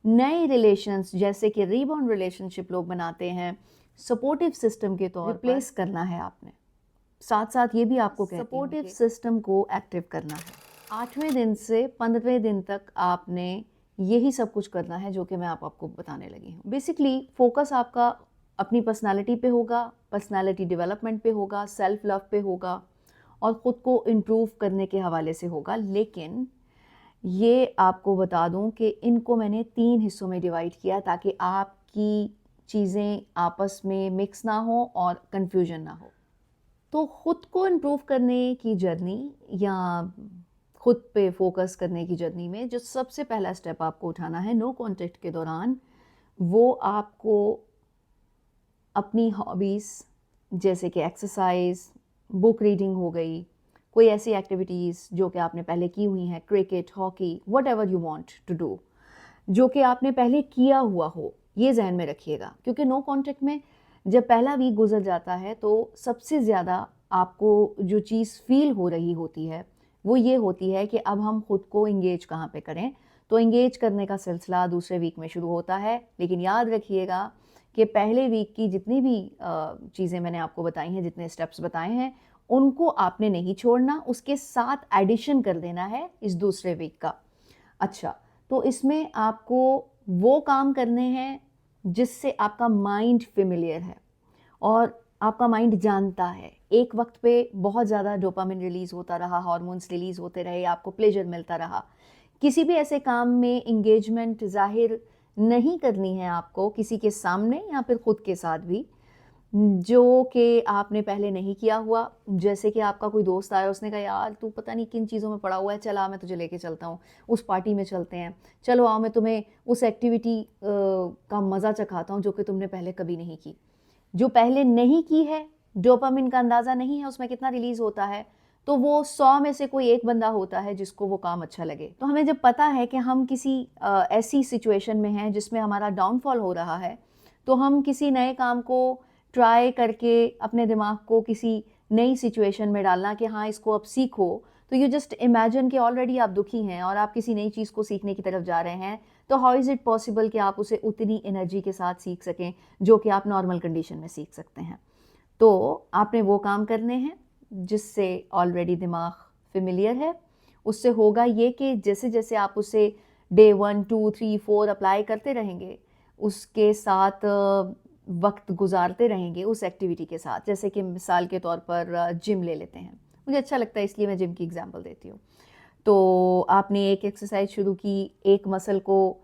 नए रिलेशंस जैसे कि रीबॉर्न रिलेशनशिप लोग बनाते हैं सपोर्टिव सिस्टम के तौर पर रिप्लेस करना है आपने। साथ साथ ये भी आपको कहती हूँ सपोर्टिव सिस्टम को एक्टिव करना है। 8वें दिन से 15वें दिन तक आपने यही सब कुछ करना है जो कि मैं आपको बताने लगी हूँ। बेसिकली फोकस आपका अपनी पर्सनालिटी पे होगा, पर्सनालिटी डेवलपमेंट पे होगा, सेल्फ लव पे होगा और ख़ुद को इम्प्रूव करने के हवाले से होगा। लेकिन ये आपको बता दूं कि इनको मैंने 3 हिस्सों में डिवाइड किया ताकि आपकी चीज़ें आपस में मिक्स ना हो और कन्फ्यूजन ना हो। तो ख़ुद को इम्प्रूव करने की जर्नी या खुद पे फोकस करने की जर्नी में जो सबसे पहला स्टेप आपको उठाना है नो कॉन्टैक्ट के दौरान, वो आपको अपनी हॉबीज़ जैसे कि एक्सरसाइज, बुक रीडिंग हो गई, कोई ऐसी एक्टिविटीज़ जो कि आपने पहले की हुई हैं, cricket, hockey, whatever you want to do, जो कि आपने पहले किया हुआ हो, ये जहन में रखिएगा। क्योंकि नो कॉन्टैक्ट में जब पहला वीक गुजर जाता है तो सबसे ज़्यादा आपको जो चीज़ फील हो रही होती है वो ये होती है कि अब हम खुद को इंगेज कहाँ पे करें। तो इंगेज करने का सिलसिला दूसरे वीक में शुरू होता है। लेकिन याद रखिएगा कि पहले वीक की जितनी भी चीज़ें मैंने आपको बताई हैं, जितने स्टेप्स बताए हैं, उनको आपने नहीं छोड़ना, उसके साथ एडिशन कर देना है इस दूसरे वीक का। अच्छा, तो इसमें आपको वो काम करने हैं जिससे आपका माइंड फेमिलियर है और आपका माइंड जानता है। एक वक्त पे बहुत ज़्यादा डोपामिन रिलीज़ होता रहा, हार्मोन्स रिलीज़ होते रहे, आपको प्लेजर मिलता रहा। किसी भी ऐसे काम में इंगेजमेंट ज़ाहिर नहीं करनी है आपको किसी के सामने या फिर ख़ुद के साथ भी, जो कि आपने पहले नहीं किया हुआ। जैसे कि आपका कोई दोस्त आया, उसने कहा यार तू पता नहीं किन चीज़ों में पड़ा हुआ है, चल आ मैं तुझे लेके चलता हूँ, उस पार्टी में चलते हैं, चलो आओ मैं तुम्हें उस एक्टिविटी का मज़ा चखाता हूँ जो कि तुमने पहले कभी नहीं की। जो पहले नहीं की है, डोपामिन का अंदाज़ा नहीं है उसमें कितना रिलीज़ होता है, तो वो 100 में से कोई एक बंदा होता है जिसको वो काम अच्छा लगे। तो हमें जब पता है कि हम किसी ऐसी सिचुएशन में हैं जिसमें हमारा डाउनफॉल हो रहा है, तो हम किसी नए काम को ट्राई करके अपने दिमाग को किसी नई सिचुएशन में डालना कि हाँ इसको अब सीखो, तो यू जस्ट इमेजिन कि ऑलरेडी आप दुखी हैं और आप किसी नई चीज़ को सीखने की तरफ जा रहे हैं, तो हाउ इज़ इट पॉसिबल कि आप उसे उतनी एनर्जी के साथ सीख सकें जो कि आप नॉर्मल कंडीशन में सीख सकते हैं। तो आपने वो काम करने हैं जिससे ऑलरेडी दिमाग फेमिलियर है। उससे होगा ये कि जैसे जैसे आप उसे डे 1, 2, 3, 4 अप्लाई करते रहेंगे, उसके साथ वक्त गुजारते रहेंगे उस एक्टिविटी के साथ। जैसे कि मिसाल के तौर पर जिम ले लेते हैं, मुझे अच्छा लगता है इसलिए मैं जिम की एग्जांपल देती हूँ। तो आपने एक एक्सरसाइज शुरू की, एक मसल को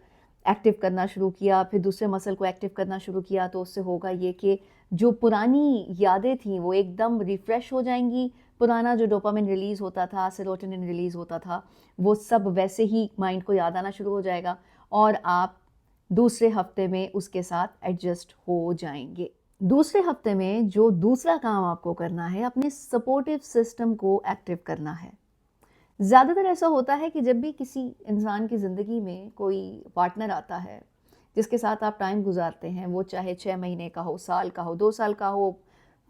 एक्टिव करना शुरू किया, फिर दूसरे मसल को एक्टिव करना शुरू किया, तो उससे होगा ये कि जो पुरानी यादें थी वो एकदम रिफ़्रेश हो जाएंगी। पुराना जो डोपामिन रिलीज़ होता था, सेरोटोनिन रिलीज़ होता था, वो सब वैसे ही माइंड को याद आना शुरू हो जाएगा और आप दूसरे हफ्ते में उसके साथ एडजस्ट हो जाएंगे। दूसरे हफ्ते में जो दूसरा काम आपको करना है, अपने सपोर्टिव सिस्टम को एक्टिव करना है। ज़्यादातर ऐसा होता है कि जब भी किसी इंसान की ज़िंदगी में कोई पार्टनर आता है जिसके साथ आप टाइम गुजारते हैं, वो चाहे 6 महीने का हो, साल का हो, 2 साल का हो,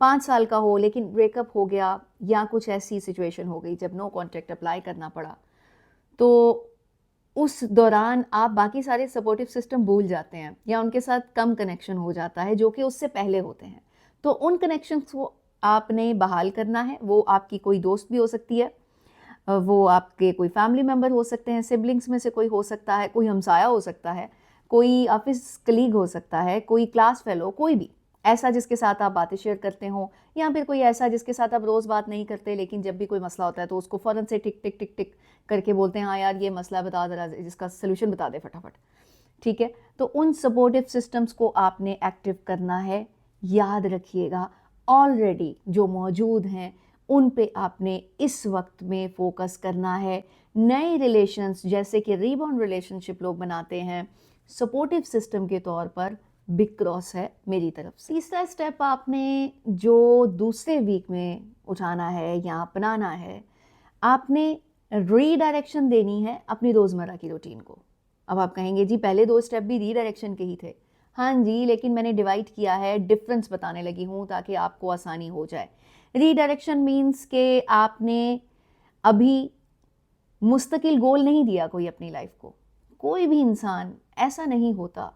5 साल का हो, लेकिन ब्रेकअप हो गया या कुछ ऐसी सिचुएशन हो गई जब नो कॉन्टैक्ट अप्लाई करना पड़ा, तो उस दौरान आप बाकी सारे सपोर्टिव सिस्टम भूल जाते हैं या उनके साथ कम कनेक्शन हो जाता है जो कि उससे पहले होते हैं। तो उन कनेक्शंस को आपने बहाल करना है। वो आपकी कोई दोस्त भी हो सकती है, वो आपके कोई फैमिली मेम्बर हो सकते हैं, सिबलिंग्स में से कोई हो सकता है, कोई हमसाया हो सकता है, कोई ऑफिस कलीग हो सकता है, कोई क्लास फेलो, कोई भी ऐसा जिसके साथ आप बातें शेयर करते हो, या फिर कोई ऐसा जिसके साथ आप रोज़ बात नहीं करते लेकिन जब भी कोई मसला होता है तो उसको फ़ौरन से टिक टिक टिक टिक करके बोलते हैं हाँ यार ये मसला बता ज़रा, जिसका सलूशन बता दे फटाफट। ठीक है, तो उन सपोर्टिव सिस्टम्स को आपने एक्टिव करना है। याद रखिएगा ऑलरेडी जो मौजूद हैं उन पे आपने इस वक्त में फोकस करना है। नए रिलेशंस जैसे कि रीबॉर्न रिलेशनशिप लोग बनाते हैं सपोर्टिव सिस्टम के तौर पर, बिग क्रॉस है मेरी तरफ से। तीसरा स्टेप आपने जो दूसरे वीक में उठाना है या अपनाना है, आपने रीडायरेक्शन देनी है अपनी रोज़मर्रा की रूटीन को। अब आप कहेंगे जी पहले 2 स्टेप भी रीडायरेक्शन के ही थे। हाँ जी, लेकिन मैंने डिवाइड किया है, डिफरेंस बताने लगी हूँ ताकि आपको आसानी हो जाए। रीडायरेक्शन मीन्स के आपने अभी मुस्तकिल गोल नहीं दिया कोई अपनी लाइफ को। कोई भी इंसान ऐसा नहीं होता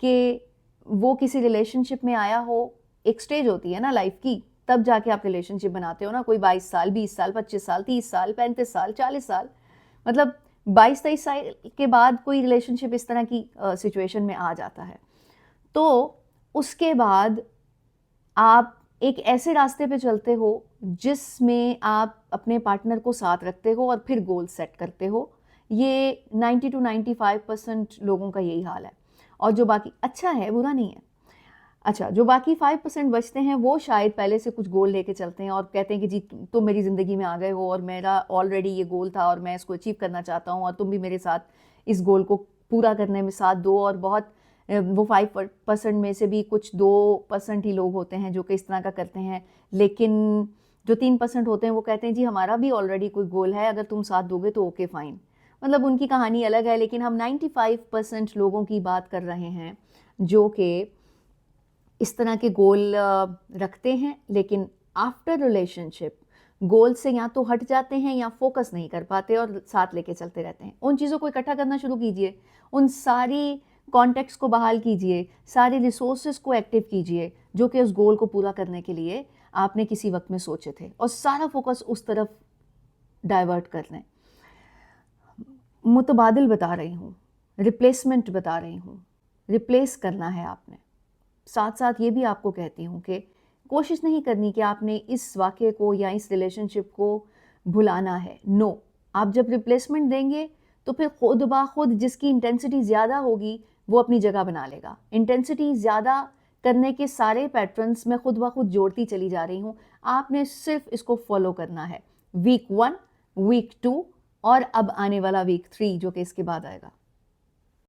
कि वो किसी रिलेशनशिप में आया हो, एक स्टेज होती है ना लाइफ की, तब जाके आप रिलेशनशिप बनाते हो ना। कोई 22 साल, 20 साल, 25 साल, 30 साल, 35 साल, 40 साल, मतलब 22-23 साल के बाद कोई रिलेशनशिप इस तरह की सिचुएशन में आ जाता है। तो उसके बाद आप एक ऐसे रास्ते पे चलते हो जिसमें आप अपने पार्टनर को साथ रखते हो और फिर गोल सेट करते हो। ये 90 to 95% लोगों का यही हाल है। और जो बाकी, अच्छा है, बुरा नहीं है। अच्छा, जो बाकी 5% बचते हैं वो शायद पहले से कुछ गोल लेके चलते हैं और कहते हैं कि जी तुम मेरी ज़िंदगी में आ गए हो और मेरा ऑलरेडी ये गोल था और मैं इसको अचीव करना चाहता हूँ और तुम भी मेरे साथ इस गोल को पूरा करने में साथ दो। और बहुत वो 5% में से भी कुछ 2% ही लोग होते हैं जो कि इस तरह का करते हैं। लेकिन जो 3% होते हैं वो कहते हैं जी हमारा भी ऑलरेडी कोई गोल है, अगर तुम साथ दोगे तो ओके फाइन। मतलब उनकी कहानी अलग है, लेकिन हम 95% लोगों की बात कर रहे हैं जो कि इस तरह के गोल रखते हैं, लेकिन आफ्टर रिलेशनशिप गोल से या तो हट जाते हैं या फोकस नहीं कर पाते और साथ लेके चलते रहते हैं। उन चीज़ों को इकट्ठा करना शुरू कीजिए, उन सारी कॉन्टेक्ट्स को बहाल कीजिए, सारे रिसोर्सेज को एक्टिव कीजिए जो कि उस गोल को पूरा करने के लिए आपने किसी वक्त में सोचे थे, और सारा फोकस उस तरफ डाइवर्ट कर लें। मुतबादिल बता रही हूँ, रिप्लेसमेंट बता रही हूँ, रिप्लेस करना है आपने। साथ साथ ये भी आपको कहती हूँ कि कोशिश नहीं करनी कि आपने इस वाक़ये को या इस रिलेशनशिप को भुलाना है। नो, आप जब रिप्लेसमेंट देंगे तो फिर खुद ब खुद जिसकी इंटेंसिटी ज़्यादा होगी वो अपनी जगह बना लेगा। इंटेंसिटी ज़्यादा करने के सारे पैटर्न्स मैं खुद ब खुद जोड़ती चली जा रही हूँ, आपने सिर्फ इसको फॉलो करना है। वीक 1, वीक 2 और अब आने वाला वीक 3 जो कि इसके बाद आएगा।